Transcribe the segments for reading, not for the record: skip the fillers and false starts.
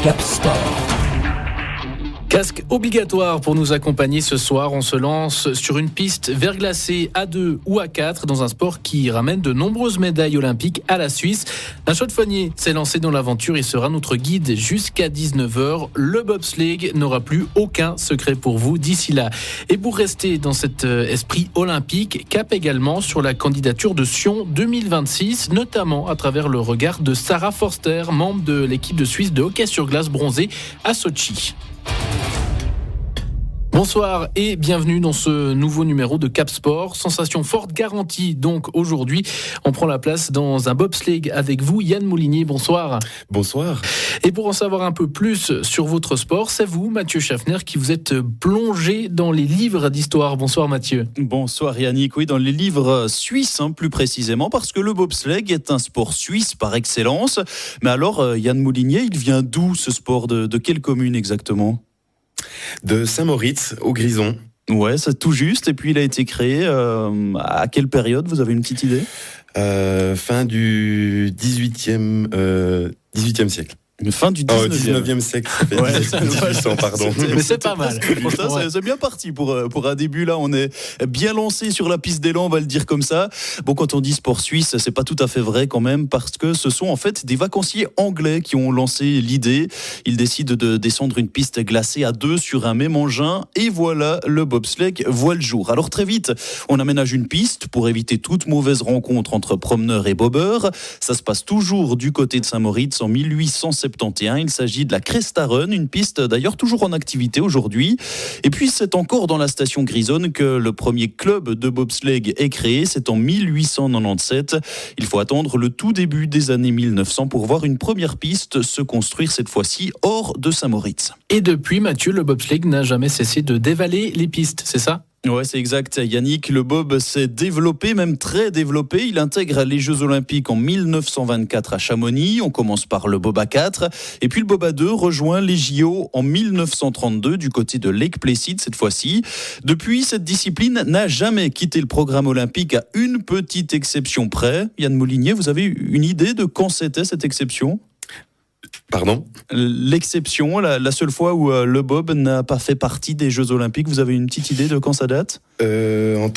Cap Sport. Casque obligatoire pour nous accompagner ce soir. On se lance sur une piste verglacée à 2 ou à 4 dans un sport qui ramène de nombreuses médailles olympiques à la Suisse. Un chaude-fournier s'est lancé dans l'aventure et sera notre guide jusqu'à 19h. Le bobsleigh n'aura plus aucun secret pour vous d'ici là. Et pour rester dans cet esprit olympique, cap également sur la candidature de Sion 2026, notamment à travers le regard de Sarah Forster, membre de l'équipe de Suisse de hockey sur glace bronzé à Sochi. Bonsoir et bienvenue dans ce nouveau numéro de Cap Sport. Sensation forte garantie donc aujourd'hui. On prend la place dans un bobsleigh avec vous, Yann Moulinier. Bonsoir. Bonsoir. Et pour en savoir un peu plus sur votre sport, c'est vous, Mathieu Schaffner, qui vous êtes plongé dans les livres d'histoire. Bonsoir Mathieu. Bonsoir Yannick. Oui, dans les livres suisses, plus précisément, parce que le bobsleigh est un sport suisse par excellence. Mais alors, Yann Moulinier, il vient d'où ce sport ? De quelle commune exactement ? De Saint-Moritz au Grison. Ouais, c'est tout juste. Et puis il a été créé à quelle période ? Vous avez une petite idée ? Fin du 18e siècle. Fin du 19e siècle, ça fait 1800, pardon. Mais c'est pas mal. C'est bien parti pour un début. Là, on est bien lancé sur la piste d'élan, on va le dire comme ça. Bon, quand on dit sport suisse, c'est pas tout à fait vrai quand même, parce que ce sont en fait des vacanciers anglais qui ont lancé l'idée. Ils décident de descendre une piste glacée à 2 sur un même engin, et voilà, le bobsleigh voit le jour. Alors très vite, on aménage une piste pour éviter toute mauvaise rencontre entre promeneurs et bobeurs. Ça se passe toujours du côté de Saint-Moritz en 1871. Il s'agit de la Cresta Run, une piste d'ailleurs toujours en activité aujourd'hui. Et puis c'est encore dans la station grisonne que le premier club de bobsleigh est créé. C'est en 1897. Il faut attendre le tout début des années 1900 pour voir une première piste se construire, cette fois-ci hors de Saint-Moritz. Et depuis, Mathieu, le bobsleigh n'a jamais cessé de dévaler les pistes, c'est ça ? Ouais, c'est exact, Yannick. Le bob s'est développé, même très développé. Il intègre les Jeux Olympiques en 1924 à Chamonix. On commence par le bob à 4. Et puis le bob à 2 rejoint les JO en 1932 du côté de Lake Placid cette fois-ci. Depuis, cette discipline n'a jamais quitté le programme olympique à une petite exception près. Yann Moulinier, vous avez une idée de quand c'était cette exception ? Pardon ? L'exception, la seule fois où le bob n'a pas fait partie des Jeux Olympiques, vous avez une petite idée de quand ça date ? Dans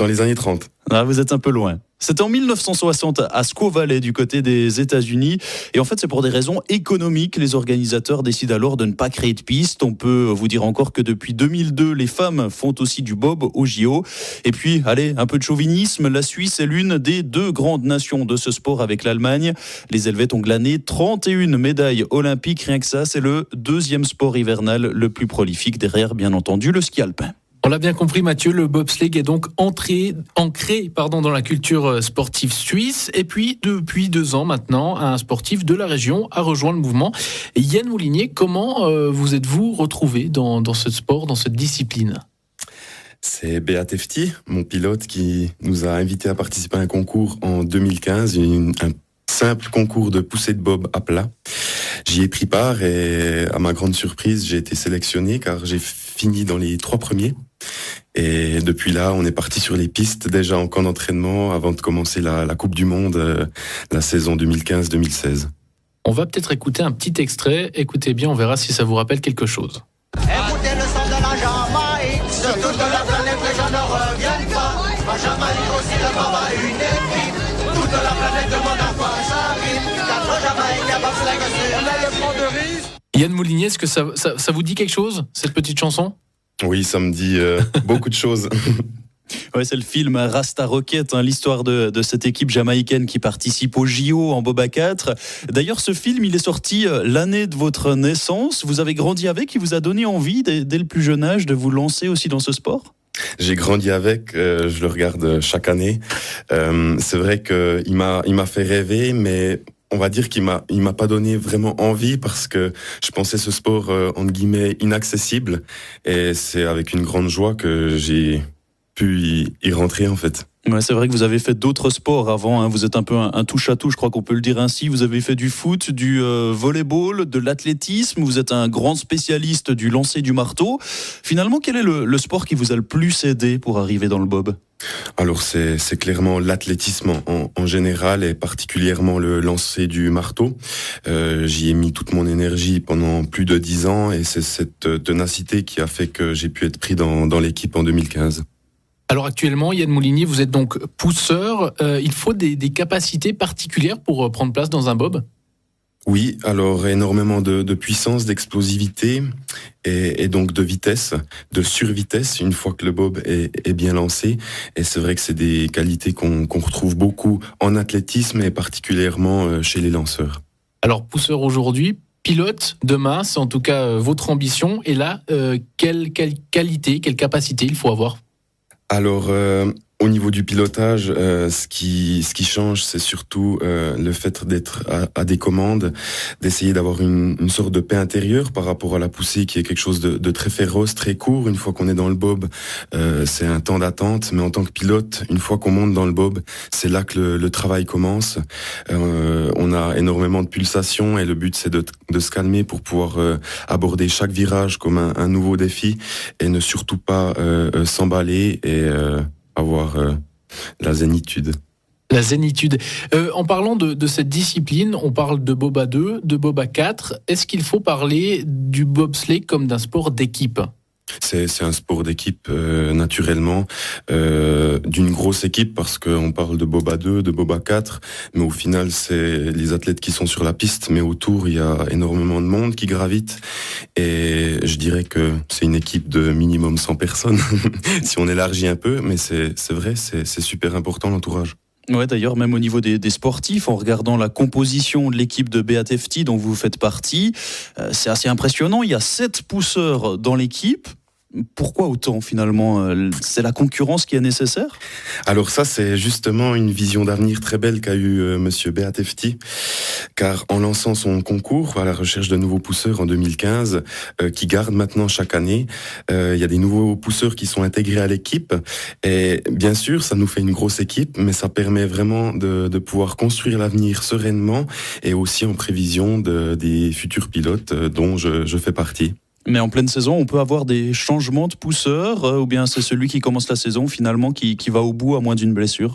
les années 30. Ah, vous êtes un peu loin. C'était en 1960 à Squaw Valley du côté des États-Unis. Et en fait, c'est pour des raisons économiques. Les organisateurs décident alors de ne pas créer de piste. On peut vous dire encore que depuis 2002, les femmes font aussi du bob au JO. Et puis, allez, un peu de chauvinisme. La Suisse est l'une des 2 grandes nations de ce sport avec l'Allemagne. Les Helvètes ont glané 31 médailles olympiques. Rien que ça, c'est le 2e sport hivernal le plus prolifique derrière, bien entendu, le ski alpin. On l'a bien compris, Mathieu, le bobsleigh est donc ancré dans la culture sportive suisse. Et puis, depuis 2 ans maintenant, un sportif de la région a rejoint le mouvement. Et Yann Moulinier, comment vous êtes-vous retrouvé dans ce sport, dans cette discipline ? C'est Beat Efti, mon pilote, qui nous a invités à participer à un concours en 2015, un simple concours de poussée de bob à plat. J'y ai pris part et à ma grande surprise, j'ai été sélectionné car j'ai fini dans les 3 premiers. Et depuis là, on est parti sur les pistes déjà en camp d'entraînement avant de commencer la Coupe du Monde, la saison 2015-2016. On va peut-être écouter un petit extrait. Écoutez bien, on verra si ça vous rappelle quelque chose. Écoutez le son de la Jamaïque, de toute la planète, les gens ne reviennent pas. La Jamaïque aussi devant une équipe. Toute la planète demande à quoi ça arrive. Car le Jamaïque a bobsleigh sur le front de risque. Yann Moulinier, est-ce que ça vous dit quelque chose, cette petite chanson ? Oui, ça me dit beaucoup de choses. Ouais, c'est le film Rasta Rocket, l'histoire de cette équipe jamaïcaine qui participe au JO en bob à 4. D'ailleurs, ce film, il est sorti l'année de votre naissance. Vous avez grandi avec, il vous a donné envie, dès le plus jeune âge, de vous lancer aussi dans ce sport ? J'ai grandi avec, je le regarde chaque année. C'est vrai qu'il m'a fait rêver, mais on va dire qu'il m'a pas donné vraiment envie parce que je pensais ce sport, entre guillemets, inaccessible. Et c'est avec une grande joie que j'ai pu y rentrer, en fait. Ouais, c'est vrai que vous avez fait d'autres sports avant, hein. Vous êtes un peu un touche-à-tout, je crois qu'on peut le dire ainsi. Vous avez fait du foot, du volleyball, de l'athlétisme. Vous êtes un grand spécialiste du lancer du marteau. Finalement, quel est le sport qui vous a le plus aidé pour arriver dans le bob ? Alors c'est clairement l'athlétisme en général et particulièrement le lancer du marteau. J'y ai mis toute mon énergie pendant plus de 10 ans et c'est cette ténacité qui a fait que j'ai pu être pris dans l'équipe en 2015. Alors actuellement, Yann Moulinier, vous êtes donc pousseur. Il faut des capacités particulières pour prendre place dans un bob ? Oui, alors énormément de puissance, d'explosivité et donc de vitesse, de survitesse une fois que le bob est bien lancé. Et c'est vrai que c'est des qualités qu'on retrouve beaucoup en athlétisme et particulièrement chez les lanceurs. Alors pousseur aujourd'hui, pilote demain, c'est en tout cas votre ambition. Et là, quelle qualité, quelle capacité il faut avoir ? Alors, au niveau du pilotage, ce qui change, c'est surtout le fait d'être à des commandes, d'essayer d'avoir une sorte de paix intérieure par rapport à la poussée, qui est quelque chose de très féroce, très court. Une fois qu'on est dans le bob, c'est un temps d'attente. Mais en tant que pilote, une fois qu'on monte dans le bob, c'est là que le travail commence. On a énormément de pulsations et le but, c'est de se calmer pour pouvoir aborder chaque virage comme un nouveau défi et ne surtout pas s'emballer et avoir la zénitude. La zénitude. En parlant de cette discipline, on parle de bob à 2, de bob à 4. Est-ce qu'il faut parler du bobsleigh comme d'un sport d'équipe ? C'est un sport d'équipe naturellement, d'une grosse équipe parce qu'on parle de bob à 2, de bob à 4, mais au final c'est les athlètes qui sont sur la piste, mais autour il y a énormément de monde qui gravite et je dirais que c'est une équipe de minimum 100 personnes si on élargit un peu, mais c'est vrai, c'est super important l'entourage. Ouais, d'ailleurs, même au niveau des sportifs, en regardant la composition de l'équipe de BATFT dont vous faites partie, c'est assez impressionnant. Il y a 7 pousseurs dans l'équipe. Pourquoi autant finalement ? C'est la concurrence qui est nécessaire ? Alors ça, c'est justement une vision d'avenir très belle qu'a eu Monsieur BATFT, car en lançant son concours à la recherche de nouveaux pousseurs en 2015, qui garde maintenant chaque année, il y a des nouveaux pousseurs qui sont intégrés à l'équipe. Et bien sûr, ça nous fait une grosse équipe, mais ça permet vraiment de pouvoir construire l'avenir sereinement et aussi en prévision des futurs pilotes dont je fais partie. Mais en pleine saison, on peut avoir des changements de pousseurs ou bien c'est celui qui commence la saison finalement qui va au bout à moins d'une blessure ?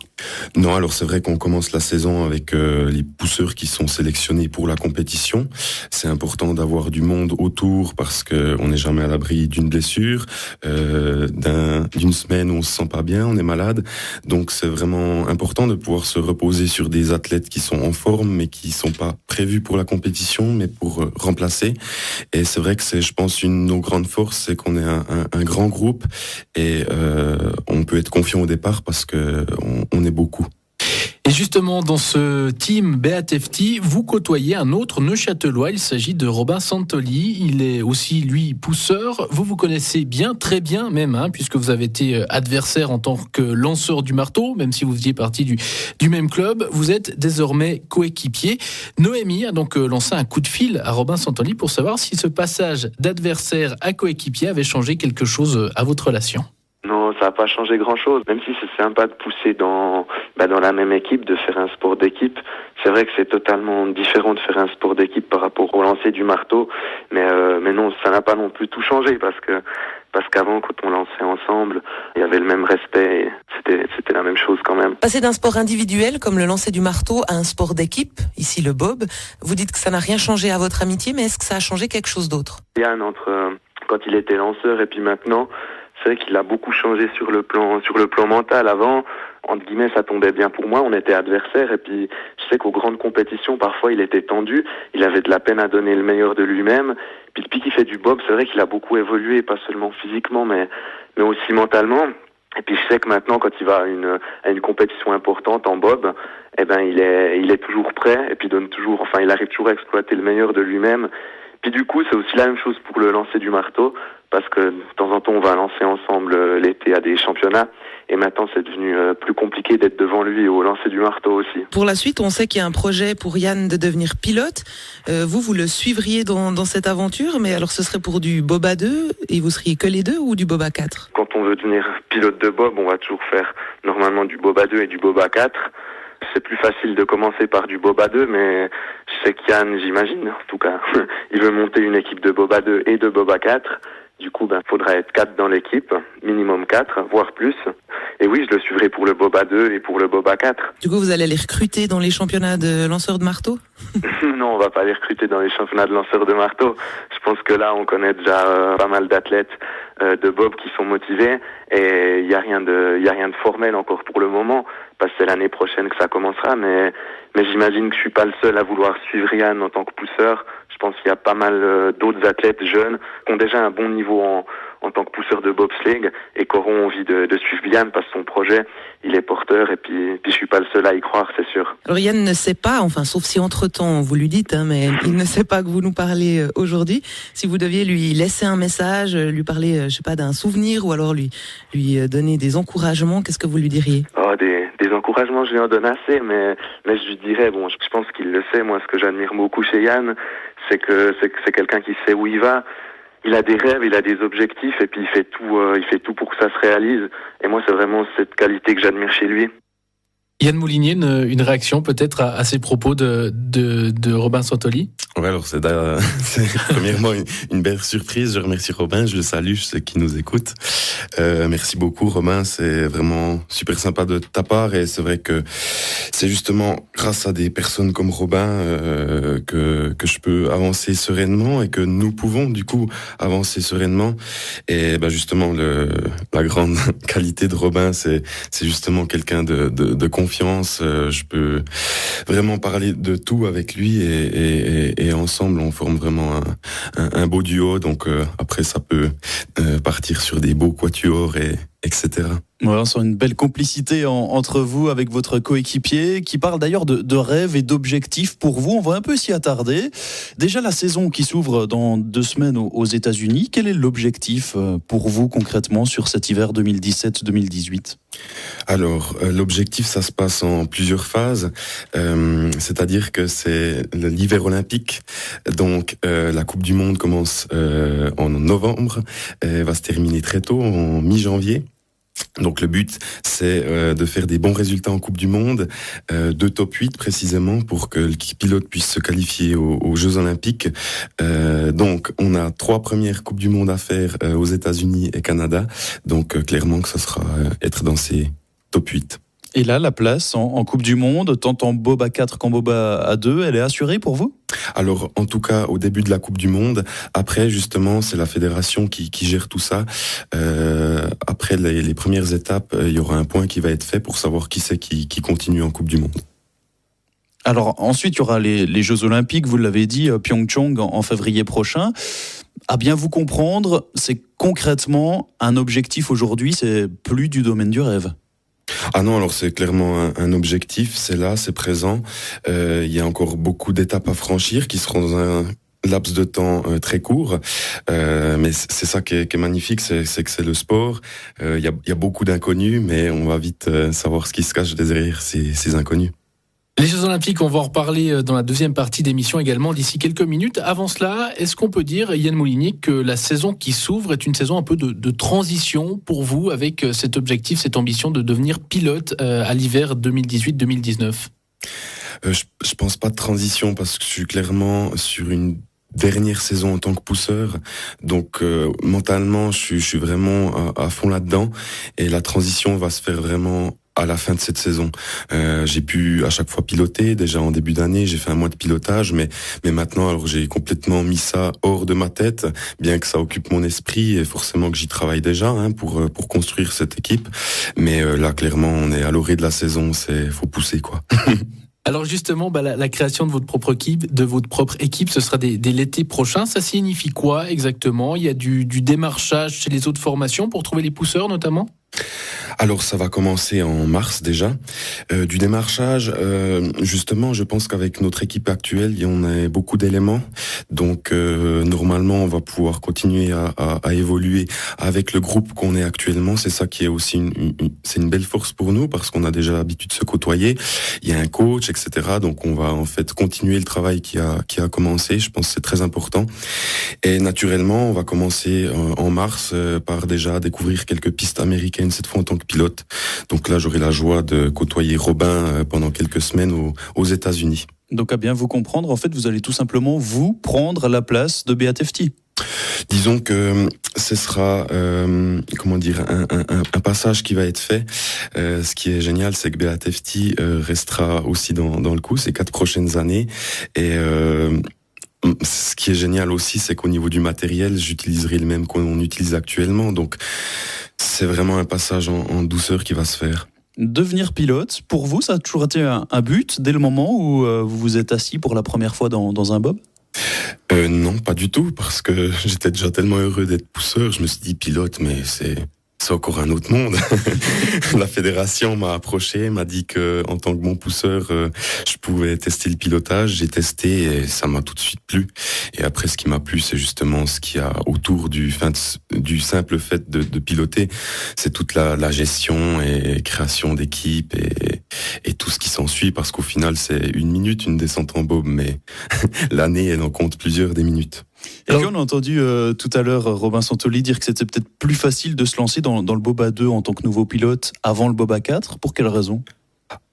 Non, alors c'est vrai qu'on commence la saison avec les pousseurs qui sont sélectionnés pour la compétition. C'est important d'avoir du monde autour parce qu'on n'est jamais à l'abri d'une blessure, d'une semaine où on se sent pas bien, on est malade. Donc c'est vraiment important de pouvoir se reposer sur des athlètes qui sont en forme mais qui sont pas prévus pour la compétition mais pour remplacer. Et c'est vrai que c'est, je pense, une de nos grandes forces, c'est qu'on est un grand groupe et on peut être confiant au départ parce que on est beaucoup. Et justement, dans ce team BATFT, vous côtoyez un autre Neuchâtelois, il s'agit de Robin Santoli, il est aussi, lui, pousseur. Vous connaissez bien, très bien même, puisque vous avez été adversaire en tant que lanceur du marteau, même si vous faisiez partie du même club. Vous êtes désormais coéquipier. Noémie a donc lancé un coup de fil à Robin Santoli pour savoir si ce passage d'adversaire à coéquipier avait changé quelque chose à votre relation. Non, ça n'a pas changé grand-chose. Même si c'est sympa de pousser dans la même équipe, de faire un sport d'équipe, c'est vrai que c'est totalement différent de faire un sport d'équipe par rapport au lancer du marteau. Mais non, ça n'a pas non plus tout changé parce qu'avant, quand on lançait ensemble, il y avait le même respect et c'était la même chose quand même. Passer d'un sport individuel comme le lancer du marteau à un sport d'équipe, ici le bob, vous dites que ça n'a rien changé à votre amitié, mais est-ce que ça a changé quelque chose d'autre ? Yann, entre quand il était lanceur et puis maintenant, c'est vrai qu'il a beaucoup changé sur le plan mental. Avant, entre guillemets, ça tombait bien pour moi, on était adversaires et puis je sais qu'aux grandes compétitions, parfois il était tendu, il avait de la peine à donner le meilleur de lui-même. Puis depuis qu'il fait du bob, c'est vrai qu'il a beaucoup évolué, pas seulement physiquement mais aussi mentalement. Et puis je sais que maintenant, quand il va à une compétition importante en bob, il est toujours prêt et puis il arrive toujours à exploiter le meilleur de lui-même. Puis du coup, c'est aussi la même chose pour le lancer du marteau, parce que de temps en temps, on va lancer ensemble l'été à des championnats. Et maintenant, c'est devenu plus compliqué d'être devant lui au lancer du marteau aussi. Pour la suite, on sait qu'il y a un projet pour Yann de devenir pilote. Vous le suivriez dans cette aventure, mais alors ce serait pour du bob à 2 et vous seriez que les deux ou du bob à 4 ? Quand on veut devenir pilote de bob, on va toujours faire normalement du bob à 2 et du bob à 4. C'est plus facile de commencer par du bob à 2, mais je sais qu'Yann, j'imagine, en tout cas, il veut monter une équipe de bob à 2 et de bob à 4. Du coup, faudra être 4 dans l'équipe, minimum 4, voire plus. Et oui, je le suivrai pour le bob à 2 et pour le bob à 4. Du coup, vous allez les recruter dans les championnats de lanceurs de marteau ? Non, on va pas les recruter dans les championnats de lanceurs de marteau. Je pense que là, on connaît déjà pas mal d'athlètes de bob qui sont motivés et il y a rien de formel encore pour le moment, parce que c'est l'année prochaine que ça commencera. Mais j'imagine que je suis pas le seul à vouloir suivre Yann en tant que pousseur. Je pense qu'il y a pas mal d'autres athlètes jeunes qui ont déjà un bon niveau en tant que pousseur de bobsleigh et qui auront envie de suivre Yann parce que son projet, il est porteur et puis je suis pas le seul à y croire, c'est sûr. Alors Yann ne sait pas, enfin sauf si entre-temps vous lui dites, mais il ne sait pas que vous nous parlez aujourd'hui. Si vous deviez lui laisser un message, lui parler, je sais pas, d'un souvenir ou alors lui donner des encouragements, qu'est-ce que vous lui diriez ? Des encouragements, je lui en donne assez, mais je lui dirais, je pense qu'il le sait, moi ce que j'admire beaucoup chez Yann, c'est que c'est quelqu'un qui sait où il va. Il a des rêves, il a des objectifs et puis il fait tout pour que ça se réalise. Et moi, c'est vraiment cette qualité que j'admire chez lui. Yann Moulinier, une réaction peut-être à ces propos de Robin Santoli ? Ouais, alors c'est premièrement une belle surprise. Je remercie Robin, je le salue, je sais qu'il nous écoute. Merci beaucoup Robin, c'est vraiment super sympa de ta part et c'est vrai que c'est justement grâce à des personnes comme Robin que je peux avancer sereinement et que nous pouvons du coup avancer sereinement. Et justement la grande qualité de Robin, c'est justement quelqu'un de confiance. Je peux vraiment parler de tout avec lui et ensemble on forme vraiment un beau duo. Donc après ça peut partir sur des beaux quatuors etc. Ouais, on sent une belle complicité entre vous avec votre coéquipier qui parle d'ailleurs de rêves et d'objectifs pour vous. On va un peu s'y attarder. Déjà la saison qui s'ouvre dans 2 semaines aux États-Unis, quel est l'objectif pour vous concrètement sur cet hiver 2017-2018 ? Alors, l'objectif, ça se passe en plusieurs phases. C'est-à-dire que c'est l'hiver olympique. Donc, la Coupe du Monde commence en novembre, va se terminer très tôt, en mi-janvier. Donc le but, c'est de faire des bons résultats en Coupe du Monde, de top 8 précisément, pour que le pilote puisse se qualifier aux Jeux Olympiques. Donc on a 3 premières Coupes du Monde à faire aux États-Unis et Canada. Donc clairement que ça sera être dans ces top 8. Et là, la place en Coupe du Monde, tant en bob à 4 qu'en bob à 2, elle est assurée pour vous ? Alors, en tout cas, au début de la Coupe du Monde. Après, justement, c'est la fédération qui gère tout ça. Après les premières étapes, il y aura un point qui va être fait pour savoir qui c'est qui continue en Coupe du Monde. Alors, ensuite, il y aura les Jeux Olympiques, vous l'avez dit, Pyeongchang en février prochain. À bien vous comprendre, c'est concrètement un objectif aujourd'hui, c'est plus du domaine du rêve. Ah non, alors c'est clairement un objectif, c'est là, c'est présent. Il y a encore beaucoup d'étapes à franchir qui seront dans un laps de temps très court. Mais c'est ça qui est magnifique, c'est que c'est le sport. Il y a beaucoup d'inconnus, mais on va vite savoir ce qui se cache derrière ces inconnus. Les Jeux Olympiques, on va en reparler dans la deuxième partie d'émission également d'ici quelques minutes. Avant cela, est-ce qu'on peut dire, Yann Moulinier, que la saison qui s'ouvre est une saison un peu de transition pour vous avec cet objectif, cette ambition de devenir pilote à l'hiver 2018-2019 ? Je pense pas de transition parce que je suis clairement sur une dernière saison en tant que pousseur, donc mentalement je suis vraiment à fond là-dedans et la transition va se faire vraiment à la fin de cette saison. J'ai pu à chaque fois piloter, déjà en début d'année, j'ai fait un mois de pilotage, mais maintenant, alors j'ai complètement mis ça hors de ma tête, bien que ça occupe mon esprit, et forcément que j'y travaille déjà pour construire cette équipe. Mais là, clairement, on est à l'orée de la saison, faut pousser, quoi. Alors justement, la création de votre propre équipe, ce sera dès l'été prochain. Ça signifie quoi exactement ? Il y a du démarchage chez les autres formations pour trouver les pousseurs notamment ? Alors ça va commencer en mars déjà. Du démarchage, justement, je pense qu'avec notre équipe actuelle, on a beaucoup d'éléments. Donc normalement, on va pouvoir continuer à évoluer avec le groupe qu'on est actuellement. C'est ça qui est aussi c'est une belle force pour nous parce qu'on a déjà l'habitude de se côtoyer. Il y a un coach, etc. Donc on va en fait continuer le travail qui a commencé. Je pense que c'est très important. Et naturellement, on va commencer en mars par déjà découvrir quelques pistes américaines, cette fois en tant que pilote. Donc là, j'aurai la joie de côtoyer Robin pendant quelques semaines aux États-Unis. Donc à bien vous comprendre, en fait, vous allez tout simplement vous prendre la place de Beat FT. Disons que ce sera un passage qui va être fait. Ce qui est génial, c'est que Beat FT restera aussi dans le coup ces 4 prochaines années. Et ce qui est génial aussi, c'est qu'au niveau du matériel, j'utiliserai le même qu'on utilise actuellement. Donc c'est vraiment un passage en douceur qui va se faire. Devenir pilote, pour vous, ça a toujours été un but dès le moment où vous vous êtes assis pour la première fois dans un bob ? Non, pas du tout, parce que j'étais déjà tellement heureux d'être pousseur, je me suis dit pilote, mais c'est encore un autre monde. La fédération m'a approché, m'a dit que en tant que bon pousseur, je pouvais tester le pilotage. J'ai testé et ça m'a tout de suite plu. Et après, ce qui m'a plu, c'est justement ce qu'il y a autour du simple fait de piloter. C'est toute la gestion et création d'équipe et tout ce qui s'ensuit, parce qu'au final, c'est 1 minute, une descente en bob, mais l'année, elle en compte plusieurs des minutes. Et puis on a entendu tout à l'heure Robin Santoli dire que c'était peut-être plus facile de se lancer dans le Bob A2 en tant que nouveau pilote avant le Bob A4. Pour quelle raison ?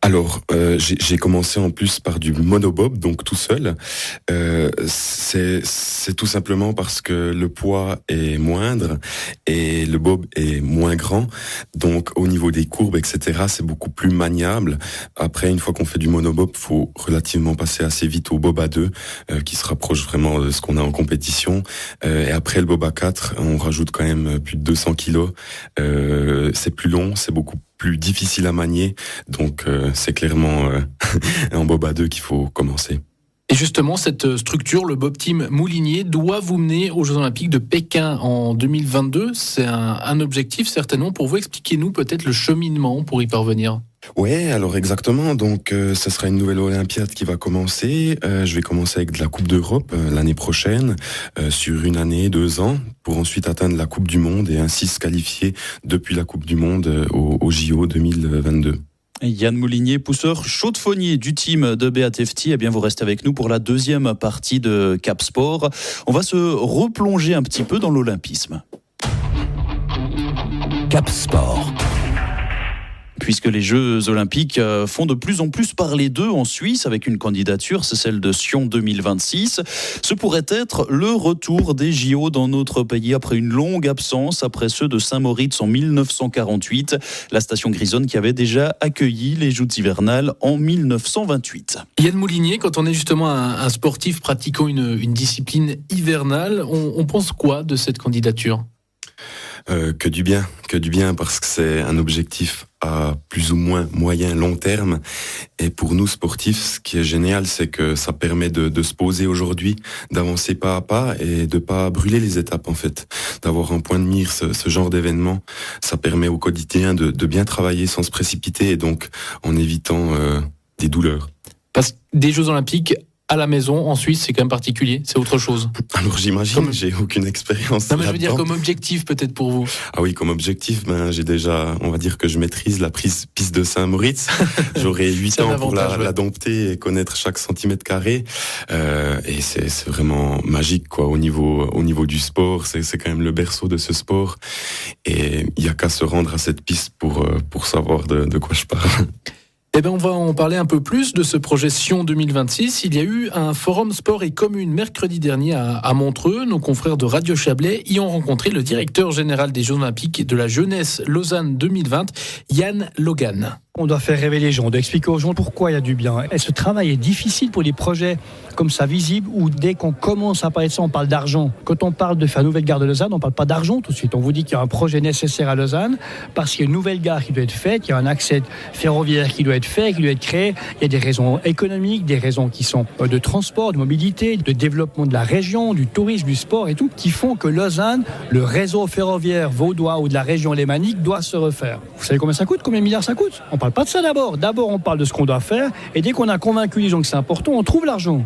Alors, j'ai commencé en plus par du monobob, donc tout seul. C'est tout simplement parce que le poids est moindre et le bob est moins grand. Donc, au niveau des courbes, etc., c'est beaucoup plus maniable. Après, une fois qu'on fait du monobob, faut relativement passer assez vite au bob A2, qui se rapproche vraiment de ce qu'on a en compétition. Et après le bob A4, on rajoute quand même plus de 200 kilos. C'est plus long, c'est beaucoup plus difficile à manier, donc c'est clairement en bob A2 qu'il faut commencer. Et justement, cette structure, le Bob Team Moulinier, doit vous mener aux Jeux Olympiques de Pékin en 2022. C'est un objectif certainement pour vous. Expliquez-nous peut-être le cheminement pour y parvenir. Ouais, alors exactement. Donc, ce sera une nouvelle Olympiade qui va commencer. Je vais commencer avec de la Coupe d'Europe l'année prochaine, sur 1 année, 2 ans, pour ensuite atteindre la Coupe du Monde et ainsi se qualifier depuis la Coupe du Monde au JO 2022. Yann Moulinier, pousseur chaudefonnier du team de Beat FT. Eh bien, vous restez avec nous pour la deuxième partie de Cap Sport. On va se replonger un petit peu dans l'olympisme. Cap Sport. Puisque les Jeux Olympiques font de plus en plus parler d'eux en Suisse, avec une candidature, c'est celle de Sion 2026. Ce pourrait être le retour des JO dans notre pays après une longue absence, après ceux de Saint-Moritz en 1948, la station grisonne qui avait déjà accueilli les joutes hivernales en 1928. Yann Moulinier, quand on est justement un sportif pratiquant une discipline hivernale, on pense quoi de cette candidature ? Que du bien, parce que c'est un objectif à plus ou moins moyen, long terme. Et pour nous sportifs, ce qui est génial, c'est que ça permet de se poser aujourd'hui, d'avancer pas à pas et de pas brûler les étapes en fait. D'avoir un point de mire, ce genre d'événement, ça permet au quotidien de bien travailler sans se précipiter et donc en évitant des douleurs. Parce que des Jeux Olympiques à la maison, en Suisse, c'est quand même particulier, c'est autre chose. Alors j'imagine, j'ai aucune expérience. Non mais je veux dire comme objectif peut-être pour vous. Ah oui, comme objectif, j'ai déjà, on va dire que je maîtrise la piste de Saint-Moritz. J'aurai 8 ans pour la dompter et connaître chaque centimètre carré. Et c'est vraiment magique, quoi. Au niveau du sport, c'est quand même le berceau de ce sport. Et il y a qu'à se rendre à cette piste pour savoir de quoi je parle. Eh bien, on va en parler un peu plus de ce projet Sion 2026. Il y a eu un forum sport et commune mercredi dernier à Montreux. Nos confrères de Radio Chablais y ont rencontré le directeur général des Jeux Olympiques et de la jeunesse Lausanne 2020, Yann Logan. On doit faire rêver les gens, on doit expliquer aux gens pourquoi il y a du bien. Et ce travail est difficile pour des projets comme ça visibles où dès qu'on commence à parler de ça, on parle d'argent. Quand on parle de faire une nouvelle gare de Lausanne, on ne parle pas d'argent tout de suite. On vous dit qu'il y a un projet nécessaire à Lausanne parce qu'il y a une nouvelle gare qui doit être faite, il y a un accès ferroviaire qui doit être fait, qui doit être créé. Il y a des raisons économiques, des raisons qui sont de transport, de mobilité, de développement de la région, du tourisme, du sport et tout, qui font que Lausanne, le réseau ferroviaire vaudois ou de la région lémanique doit se refaire. Vous savez combien ça coûte? Combien de milliards ça coûte? On ne parle pas de ça d'abord. D'abord, on parle de ce qu'on doit faire et dès qu'on a convaincu les gens que c'est important, on trouve l'argent.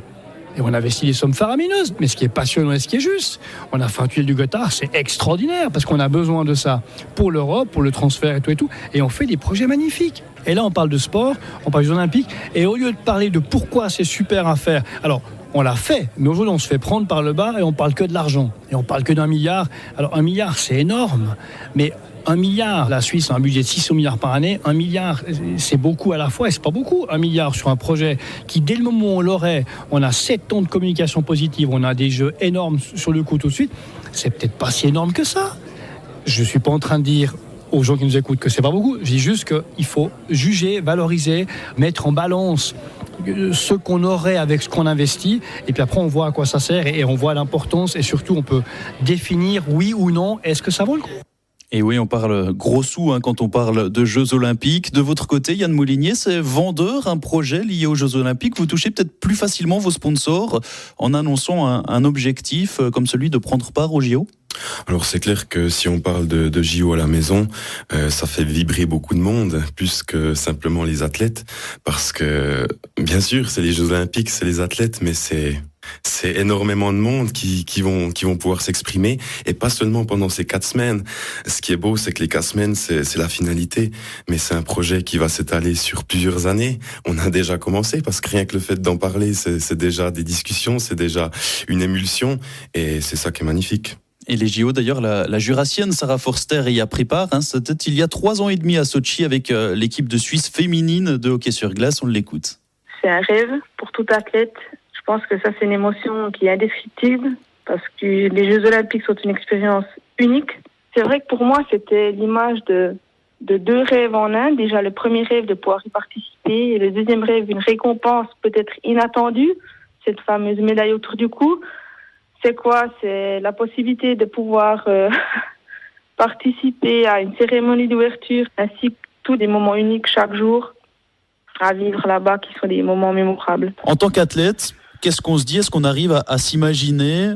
Et on investit des sommes faramineuses, mais ce qui est passionnant et ce qui est juste. On a fait un tunnel du Gothard, c'est extraordinaire, parce qu'on a besoin de ça pour l'Europe, pour le transfert et tout, et on fait des projets magnifiques. Et là, on parle de sport, on parle des Jeux Olympiques, et au lieu de parler de pourquoi c'est super à faire, alors, on l'a fait, mais aujourd'hui, on se fait prendre par le bas et on parle que de l'argent. Et on parle que d'1 milliard. Alors, 1 milliard, c'est énorme, mais 1 milliard, la Suisse a un budget de 600 milliards par année. 1 milliard, c'est beaucoup à la fois et c'est pas beaucoup. 1 milliard sur un projet qui, dès le moment où on l'aurait, on a 7 ans de communication positive, on a des jeux énormes sur le coup tout de suite. C'est peut-être pas si énorme que ça. Je suis pas en train de dire aux gens qui nous écoutent que c'est pas beaucoup. Je dis juste qu'il faut juger, valoriser, mettre en balance ce qu'on aurait avec ce qu'on investit. Et puis après, on voit à quoi ça sert et on voit l'importance et surtout, on peut définir oui ou non, est-ce que ça vaut le coup? Et oui, on parle gros sous quand on parle de Jeux Olympiques. De votre côté, Yann Moulinier, c'est vendeur, un projet lié aux Jeux Olympiques. Vous touchez peut-être plus facilement vos sponsors en annonçant un objectif comme celui de prendre part aux JO? Alors c'est clair que si on parle de JO à la maison, ça fait vibrer beaucoup de monde, plus que simplement les athlètes, parce que bien sûr c'est les Jeux Olympiques, c'est les athlètes, mais c'est énormément de monde qui vont pouvoir s'exprimer, et pas seulement pendant ces 4 semaines. Ce qui est beau, c'est que les 4 semaines, c'est la finalité, mais c'est un projet qui va s'étaler sur plusieurs années. On a déjà commencé, parce que rien que le fait d'en parler, c'est déjà des discussions, c'est déjà une émulsion, et c'est ça qui est magnifique. Et les JO, d'ailleurs, la jurassienne Sarah Forster y a pris part. C'était il y a 3 ans et demi à Sochi avec l'équipe de Suisse féminine de hockey sur glace. On l'écoute. C'est un rêve pour tout athlète. Je pense que ça, c'est une émotion qui est indescriptible parce que les Jeux Olympiques sont une expérience unique. C'est vrai que pour moi, c'était l'image de 2 rêves en un. Déjà, le premier rêve de pouvoir y participer et le deuxième rêve, une récompense peut-être inattendue, cette fameuse médaille autour du cou. C'est quoi? C'est la possibilité de pouvoir participer à une cérémonie d'ouverture ainsi que tous des moments uniques chaque jour à vivre là-bas qui sont des moments mémorables. En tant qu'athlète, qu'est-ce qu'on se dit? Est-ce qu'on arrive à s'imaginer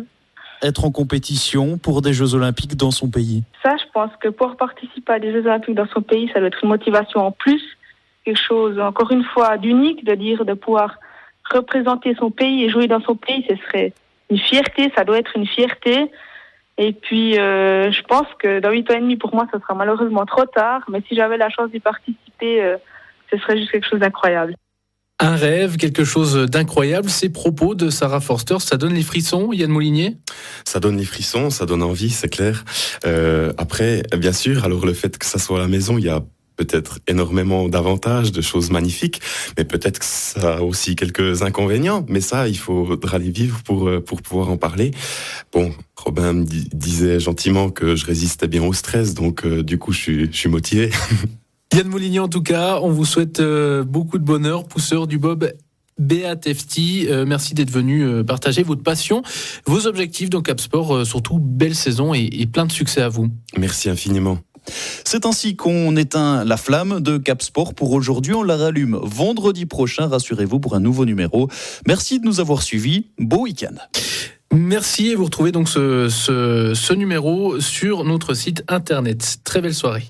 être en compétition pour des Jeux Olympiques dans son pays? Ça, je pense que pour participer à des Jeux Olympiques dans son pays, ça doit être une motivation en plus, quelque chose encore une fois d'unique, de pouvoir représenter son pays et jouer dans son pays, ce serait une fierté, ça doit être une fierté. Et puis, je pense que dans 8 ans et demi, pour moi, ça sera malheureusement trop tard. Mais si j'avais la chance d'y participer, ce serait juste quelque chose d'incroyable. Un rêve, quelque chose d'incroyable. Ces propos de Sarah Forster, ça donne les frissons, Yann Moulinier? Ça donne les frissons, ça donne envie, c'est clair. Après, bien sûr, alors le fait que ça soit à la maison, il y a peut-être énormément d'avantages, de choses magnifiques, mais peut-être que ça a aussi quelques inconvénients. Mais ça, il faudra les vivre pour pouvoir en parler. Bon, Robin me disait gentiment que je résistais bien au stress, donc du coup, je suis motivé. Yann Moulinier, en tout cas, on vous souhaite beaucoup de bonheur, pousseur du bob BATFT. Merci d'être venu partager votre passion, vos objectifs dans Cap Sport. Surtout, belle saison et plein de succès à vous. Merci infiniment. C'est ainsi qu'on éteint la flamme de Cap Sport pour aujourd'hui. On la rallume vendredi prochain, rassurez-vous, pour un nouveau numéro. Merci de nous avoir suivis. Beau week-end. Merci et vous retrouvez donc ce numéro sur notre site internet. Très belle soirée.